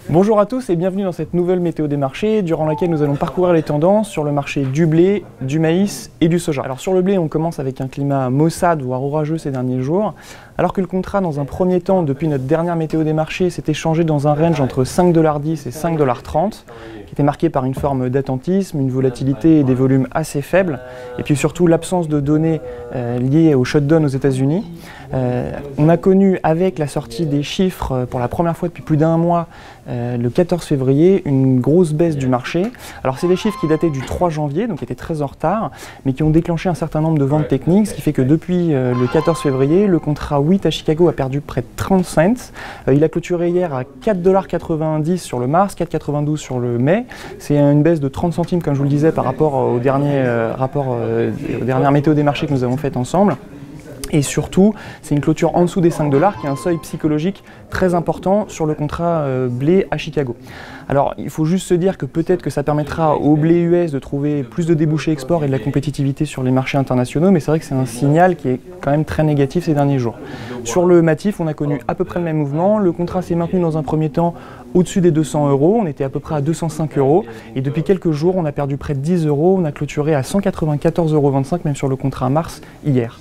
Bonjour à tous et bienvenue dans cette nouvelle météo des marchés durant laquelle nous allons parcourir les tendances sur le marché du blé, du maïs et du soja. Alors sur le blé, on commence avec un climat maussade voire orageux ces derniers jours, alors que le contrat dans un premier temps depuis notre dernière météo des marchés s'est échangé dans un range entre 5,10 $ et 5,30 $, qui était marqué par une forme d'attentisme, une volatilité et des volumes assez faibles, et puis surtout l'absence de données liées au shutdown aux États-Unis. On a connu avec la sortie des chiffres pour la première fois depuis plus d'un mois, le 14 février, une grosse baisse du marché. Alors c'est des chiffres qui dataient du 3 janvier, donc qui étaient très en retard, mais qui ont déclenché un certain nombre de ventes techniques, ce qui fait que depuis le 14 février, le contrat wheat à Chicago a perdu près de 30 cents. Il a clôturé hier à 4,90 $ sur le mars, 4,92 $ sur le mai. C'est une baisse de 30 centimes, comme je vous le disais, par rapport au dernier aux dernières météos des marchés que nous avons faites ensemble. Et surtout, c'est une clôture en dessous des 5 $, qui est un seuil psychologique très important sur le contrat blé à Chicago. Alors, il faut juste se dire que peut-être que ça permettra au blé US de trouver plus de débouchés export et de la compétitivité sur les marchés internationaux, mais c'est vrai que c'est un signal qui est quand même très négatif ces derniers jours. Sur le matif, on a connu à peu près le même mouvement. Le contrat s'est maintenu dans un premier temps au-dessus des 200 €, on était à peu près à 205 €, et depuis quelques jours, on a perdu près de 10 €, on a clôturé à 194,25 €, même sur le contrat mars hier.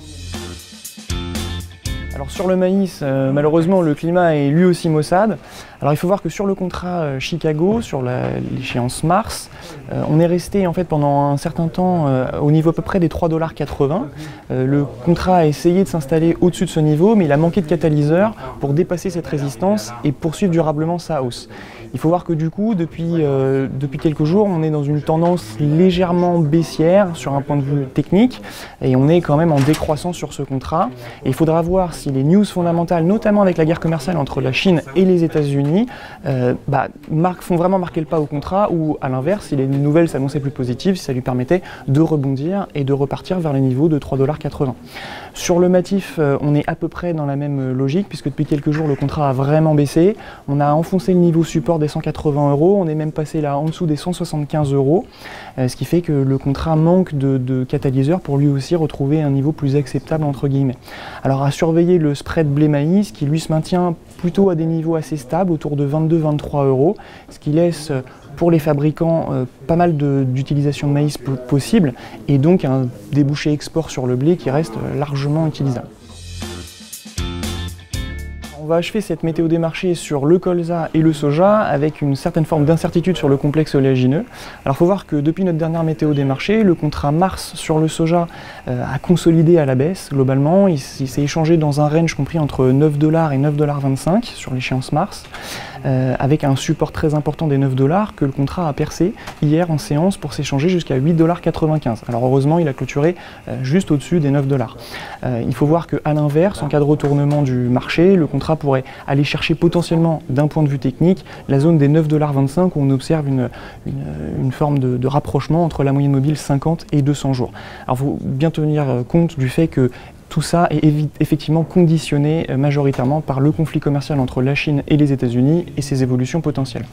Alors sur le maïs, malheureusement le climat est lui aussi maussade. Alors il faut voir que sur le contrat Chicago, sur l'échéance mars, on est resté en fait pendant un certain temps au niveau à peu près des 3,80 $. Le contrat a essayé de s'installer au-dessus de ce niveau, mais il a manqué de catalyseur pour dépasser cette résistance et poursuivre durablement sa hausse. Il faut voir que du coup, depuis quelques jours, on est dans une tendance légèrement baissière sur un point de vue technique, et on est quand même en décroissance sur ce contrat. Et il faudra voir si les news fondamentales, notamment avec la guerre commerciale entre la Chine et les États-Unis, font vraiment marquer le pas au contrat, ou à l'inverse, si les nouvelles s'annonçaient plus positives, si ça lui permettait de rebondir et de repartir vers les niveaux de 3,80 $. Sur le matif, on est à peu près dans la même logique, puisque depuis quelques jours, le contrat a vraiment baissé. On a enfoncé le niveau support des 180 €, on est même passé là en dessous des 175 €, ce qui fait que le contrat manque de catalyseur pour lui aussi retrouver un niveau plus acceptable entre guillemets. Alors à surveiller le spread blé-maïs qui lui se maintient plutôt à des niveaux assez stables, autour de 22-23 €, ce qui laisse pour les fabricants pas mal d'utilisation de maïs possible, et donc un débouché export sur le blé qui reste largement utilisable. On va achever cette météo des marchés sur le colza et le soja avec une certaine forme d'incertitude sur le complexe oléagineux. Alors il faut voir que depuis notre dernière météo des marchés, le contrat mars sur le soja a consolidé à la baisse globalement. Il s'est échangé dans un range compris entre 9 $ et 9,25 $ sur l'échéance mars, avec un support très important des 9 $ que le contrat a percé hier en séance pour s'échanger jusqu'à 8,95 $. Alors heureusement, il a clôturé juste au-dessus des 9 $. Il faut voir qu'à l'inverse, en cas de retournement du marché, le contrat pourrait aller chercher potentiellement d'un point de vue technique la zone des 9,25 $ où on observe une forme de rapprochement entre la moyenne mobile 50 et 200 jours. Alors il faut bien tenir compte du fait que tout ça est effectivement conditionné majoritairement par le conflit commercial entre la Chine et les États-Unis et ses évolutions potentielles.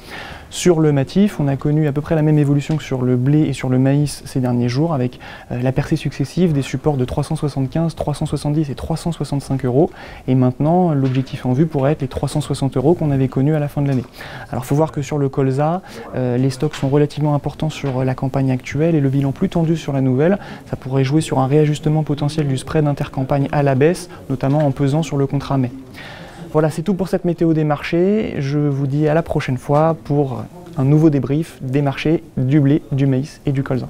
Sur le matif, on a connu à peu près la même évolution que sur le blé et sur le maïs ces derniers jours, avec la percée successive des supports de 375, 370 et 365 €. Et maintenant, l'objectif en vue pourrait être les 360 € qu'on avait connus à la fin de l'année. Alors il faut voir que sur le colza, les stocks sont relativement importants sur la campagne actuelle et le bilan plus tendu sur la nouvelle. Ça pourrait jouer sur un réajustement potentiel du spread intercampagne à la baisse, notamment en pesant sur le contrat mai. Voilà, c'est tout pour cette météo des marchés. Je vous dis à la prochaine fois pour un nouveau débrief des marchés du blé, du maïs et du colza.